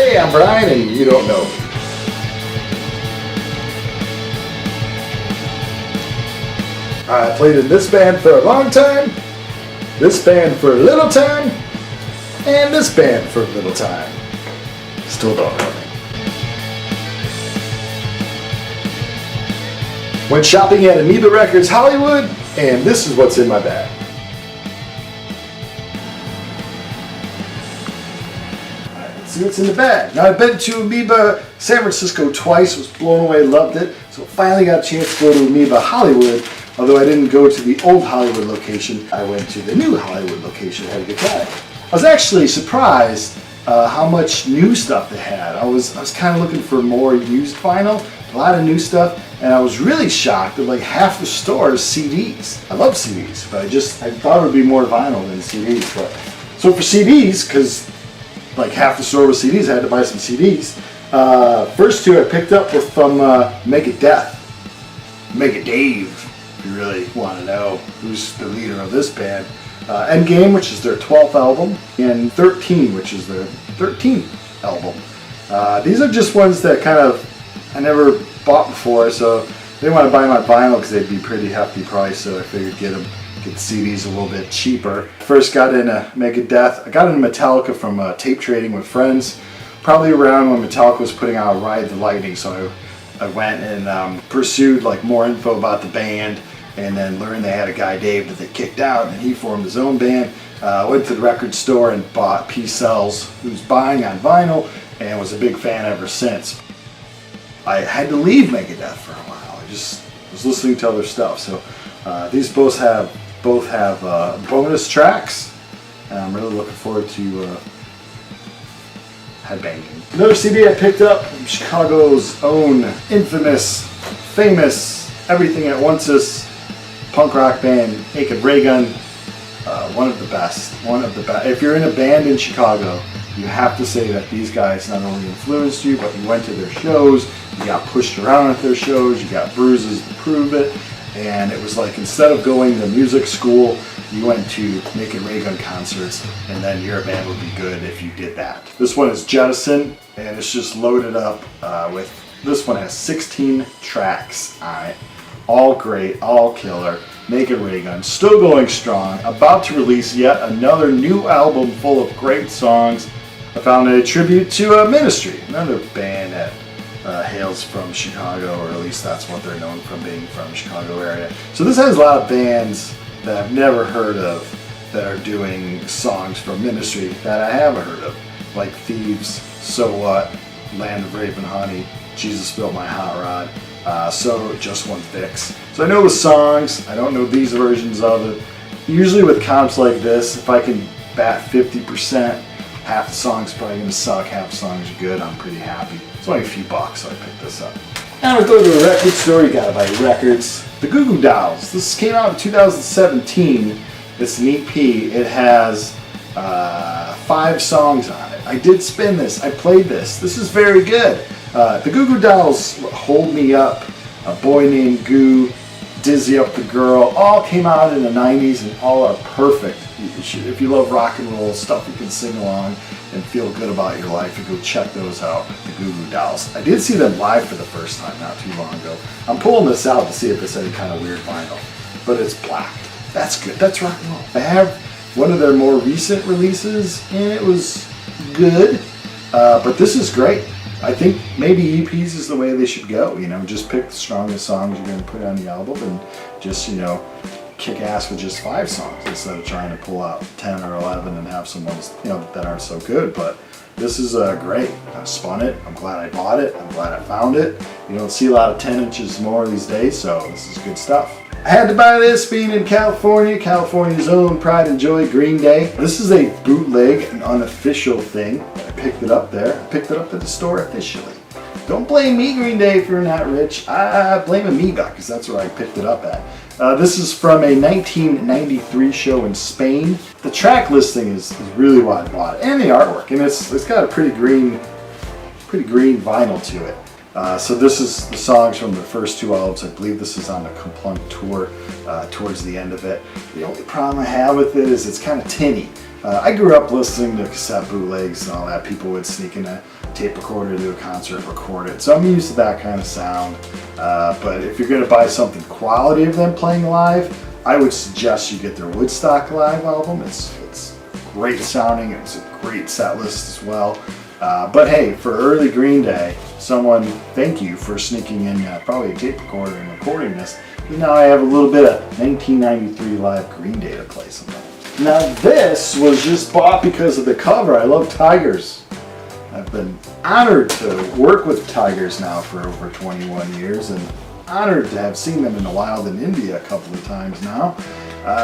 Hey, I'm Brian and you don't know me. I played in this band for a long time, this band for a little time, and this band for a little time. Still don't know me. Went shopping at Amoeba Records Hollywood, and this is what's in my bag. Let's see what's in the bag. Now, I've been to Amoeba San Francisco twice, was blown away, loved it. So finally got a chance to go to Amoeba Hollywood. Although I didn't go to the old Hollywood location, I went to the new Hollywood location, had a good time. I was actually surprised how much new stuff they had. I was kind of looking for more used vinyl, a lot of new stuff, and I was really shocked that like half the store is CDs. I love CDs, but I thought it would be more vinyl than CDs. But so for CDs, because like half the store was CDs, I had to buy some CDs. First two I picked up were from Megadeth, Dave. If you really want to know who's the leader of this band. Endgame, which is their 12th album, and 13, which is their 13th album. These are just ones that kind of I never bought before, so they didn't want to buy my vinyl because they'd be pretty hefty price, so I figured get CDs a little bit cheaper. First got into Megadeth. I got into Metallica from tape trading with friends, probably around when Metallica was putting out Ride the Lightning, so I went and pursued like more info about the band, and then learned they had a guy, Dave, that they kicked out, and he formed his own band. Went to the record store and bought P-Cells, who's buying on vinyl, and was a big fan ever since. I had to leave Megadeth for a while. I just was listening to other stuff. So these both have bonus tracks, and I'm really looking forward to headbanging. Another CD I picked up from Chicago's own infamous, famous, everything at once's punk rock band, Naked Ray Gun. One of the best. If you're in a band in Chicago, you have to say that these guys not only influenced you, but you went to their shows, you got pushed around at their shows, you got bruises to prove it, and it was like instead of going to music school, you went to Naked Ray Gun concerts, and then your band would be good if you did that. This one is Jettison, and it's just loaded up with, this one has 16 tracks on it. All great, all killer. Naked Ray Gun, still going strong, about to release yet another new album full of great songs. I found a tribute to Ministry, another band that hails from Chicago, or at least that's what they're known from, being from the Chicago area. So this has a lot of bands that I've never heard of that are doing songs from Ministry that I haven't heard of, like Thieves, So What, Land of Rape and Honey, Jesus Built My Hot Rod, So Just One Fix. So I know the songs, I don't know these versions of it. Usually with comps like this, if I can bat 50%, half the song's probably going to suck, half the song's good, I'm pretty happy. It's only a few bucks, so I picked this up. Now we go to a record store, you gotta buy records. The Goo Goo Dolls. This came out in 2017. It's an EP. It has 5 songs on it. I did spin this, I played this. This is very good. The Goo Goo Dolls, Hold Me Up, A Boy Named Goo, Dizzy Up the Girl, all came out in the 90s and all are perfect. If you love rock and roll, stuff you can sing along and feel good about your life, you go check those out, the Goo Goo Dolls. I did see them live for the first time not too long ago. I'm pulling this out to see if it's any kind of weird vinyl, but it's black. That's good, that's rock and roll. I have one of their more recent releases and it was good, but this is great. I think maybe EPs is the way they should go, you know, just pick the strongest songs you're going to put on the album and just, you know, kick ass with just 5 songs instead of trying to pull out 10 or 11 and have some ones, you know, that aren't so good. But this is great. I spun it. I'm glad I bought it. I'm glad I found it. You don't see a lot of 10 inches more these days, so this is good stuff. I had to buy this being in California, California's own Pride and Joy, Green Day. This is a bootleg, an unofficial thing. I picked it up there. I picked it up at the store officially. Don't blame me, Green Day, if you're not rich. I blame Amoeba, because that's where I picked it up at. This is from a 1993 show in Spain. The track listing is really why I bought it, and the artwork, and it's got a pretty green vinyl to it. So this is the songs from the first 2 albums. I believe this is on the Complunk tour towards the end of it. The only problem I have with it is it's kind of tinny. I grew up listening to cassette bootlegs and all that. People would sneak in a tape recorder to a concert, record it. So I'm used to that kind of sound. But if you're going to buy something quality of them playing live, I would suggest you get their Woodstock Live album. It's great sounding. It's a great set list as well. But hey, for early Green Day, someone, thank you for sneaking in probably a tape recorder and recording this. Now I have a little bit of 1993 live Green Day to play sometime. Now this was just bought because of the cover. I love tigers. I've been honored to work with tigers now for over 21 years and honored to have seen them in the wild in India a couple of times now.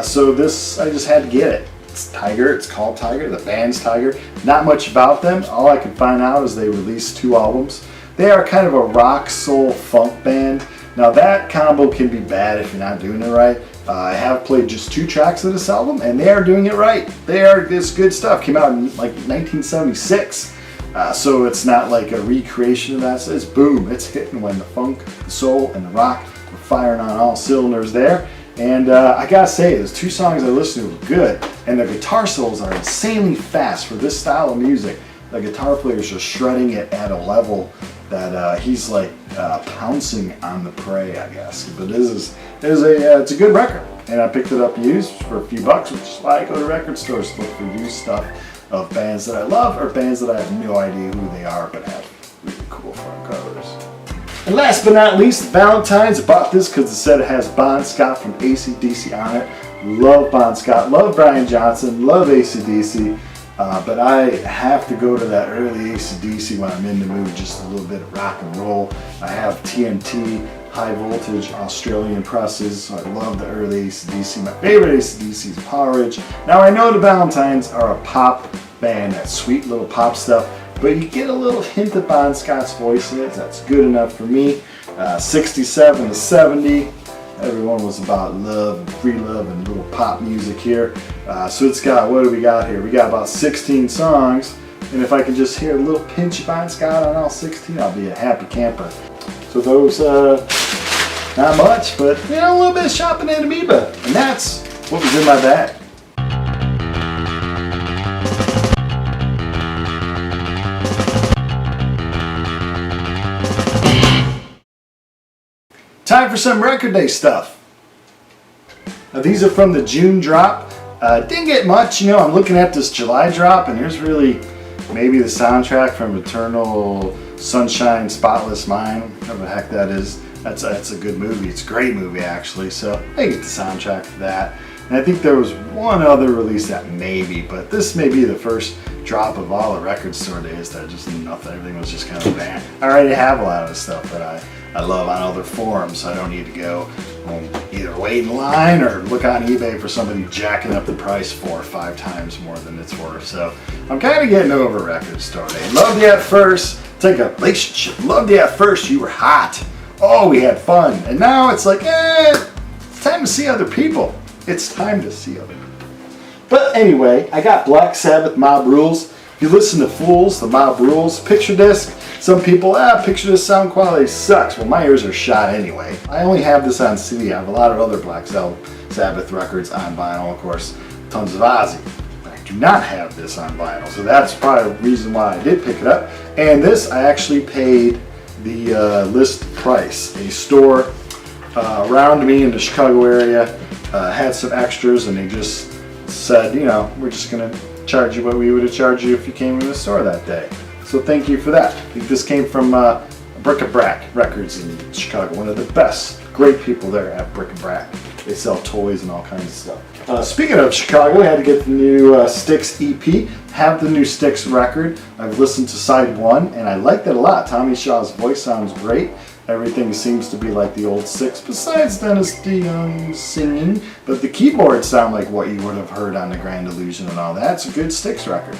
So this, I just had to get it. It's Tiger, it's called Tiger, the band's Tiger. Not much about them. All I could find out is they released 2 albums. They are kind of a rock, soul, funk band. Now that combo can be bad if you're not doing it right. I have played just 2 tracks of this album and they are doing it right. It's good stuff. Came out in like 1976. So it's not like a recreation of that. It's boom, it's hitting when the funk, the soul, and the rock were firing on all cylinders there. And I gotta say, there's 2 songs I listened to were good, and the guitar solos are insanely fast for this style of music. The guitar player's just shredding it at a level that he's like pouncing on the prey, I guess. But it's a good record, and I picked it up used for a few bucks, which is why I go to record stores to look for used stuff of bands that I love or bands that I have no idea who they are but have really cool front covers. And last but not least, Valentine's. I bought this because it said it has Bon Scott from AC/DC on it. Love Bon Scott, love Brian Johnson, love AC/DC. But I have to go to that early AC/DC when I'm in the mood, just a little bit of rock and roll. I have TNT, high voltage Australian presses, so I love the early AC/DC. My favorite AC/DC is Porridge. Now I know the Valentines are a pop band, that sweet little pop stuff, but you get a little hint of Bon Scott's voice in it. That's good enough for me. 67 to 70. Everyone was about love and free love and little pop music here. So it's got, what do we got here? We got about 16 songs. And if I can just hear a little pinch of Bon Scott on all 16, I'll be a happy camper. So those, not much, but you know, a little bit of shopping at Amoeba. And that's what was in my bag. Time for some record day stuff. Now, these are from the June drop. Didn't get much, you know. I'm looking at this July drop, and here's really maybe the soundtrack from Eternal Sunshine, Spotless Mind, whatever the heck that is. That's a good movie. It's a great movie, actually. So I get the soundtrack for that. And I think there was one other release that maybe, but this may be the first drop of all the record store days that just nothing. Everything was just kind of banned. I already have a lot of the stuff that I love on other forums, so I don't need to go either wait in line or look on eBay for somebody jacking up the price 4 or 5 times more than it's worth. So I'm kind of getting over record store day. Loved you at first. It's like a relationship. Loved you at first. You were hot. Oh, we had fun. And now it's like, it's time to see other people. It's time to see other people. But anyway, I got Black Sabbath Mob Rules. If you listen to Fools, the Mob Rules picture disc, some people, picture disc sound quality sucks. Well, my ears are shot anyway. I only have this on CD. I have a lot of other Black Sabbath records on vinyl, of course, tons of Ozzy. But I do not have this on vinyl, so that's probably the reason why I did pick it up. And this, I actually paid the list price. A store around me in the Chicago area had some extras, and they just said, you know, we're just going to charge you what we would have charged you if you came in the store that day. So thank you for that. I think this came from Bric-a-Brac Records in Chicago. One of the best, great people there at Bric-a-Brac. They sell toys and all kinds of stuff. Speaking of Chicago, I had to get the new Styx EP. Have the new Styx record. I've listened to side 1 and I liked it a lot. Tommy Shaw's voice sounds great. Everything seems to be like the old Styx, besides Dennis DeYoung singing. But the keyboards sound like what you would have heard on The Grand Illusion and all that. It's a good Styx record.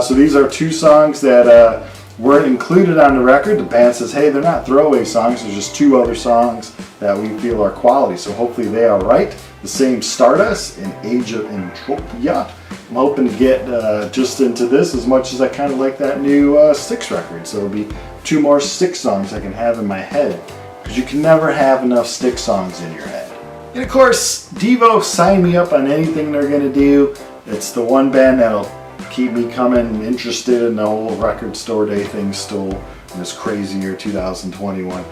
So these are 2 songs that weren't included on the record. The band says, hey, they're not throwaway songs. There's just 2 other songs that we feel are quality. So hopefully they are right. The same Stardust and Age of Entropia. I'm hoping to get just into this as much as I kind of like that new Styx record. So it'll be 2 more Styx songs I can have in my head, because you can never have enough Styx songs in your head. And of course, Devo, sign me up on anything they're going to do. It's the one band that'll keep me coming interested in the whole record store day thing still in this crazy year 2021.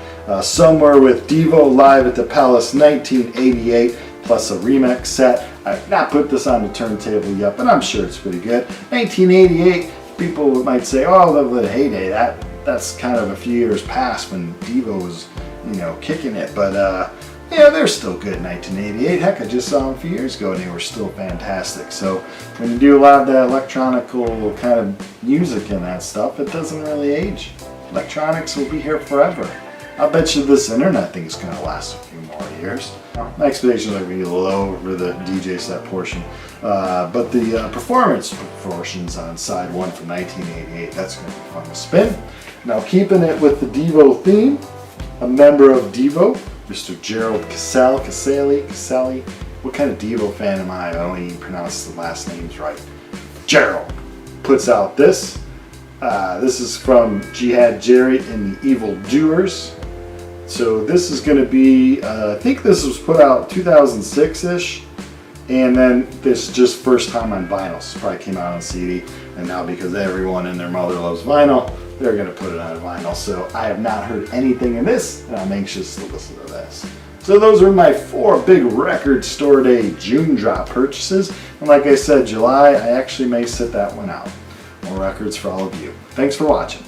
Somewhere with Devo live at the Palace 1988 plus a remix set. I've not put this on the turntable yet, but I'm sure it's pretty good. 1988, people might say, oh, the heyday, that's kind of a few years past when Devo was, you know, kicking it. But yeah, they're still good in 1988. Heck, I just saw them a few years ago and they were still fantastic. So when you do a lot of that electronical kind of music and that stuff, it doesn't really age. Electronics will be here forever. I bet you this internet thing is going to last a few more years. My expectations are going to be low for the DJ set portion, but the performance portions on side one from 1988, that's going to be fun to spin. Now, keeping it with the Devo theme, a member of Devo, Mr. Gerald Casale. What kind of Devo fan am I? I don't even pronounce the last names right. Gerald puts out this. This is from Jihad Jerry and the Evil Doers. So this is going to be, I think this was put out 2006-ish, and then this is just first time on vinyl. So it probably came out on CD, and now because everyone and their mother loves vinyl, they're going to put it on vinyl. So I have not heard anything in this, and I'm anxious to listen to this. So those are my 4 big record store day June drop purchases. And like I said, July, I actually may sit that one out. More records for all of you. Thanks for watching.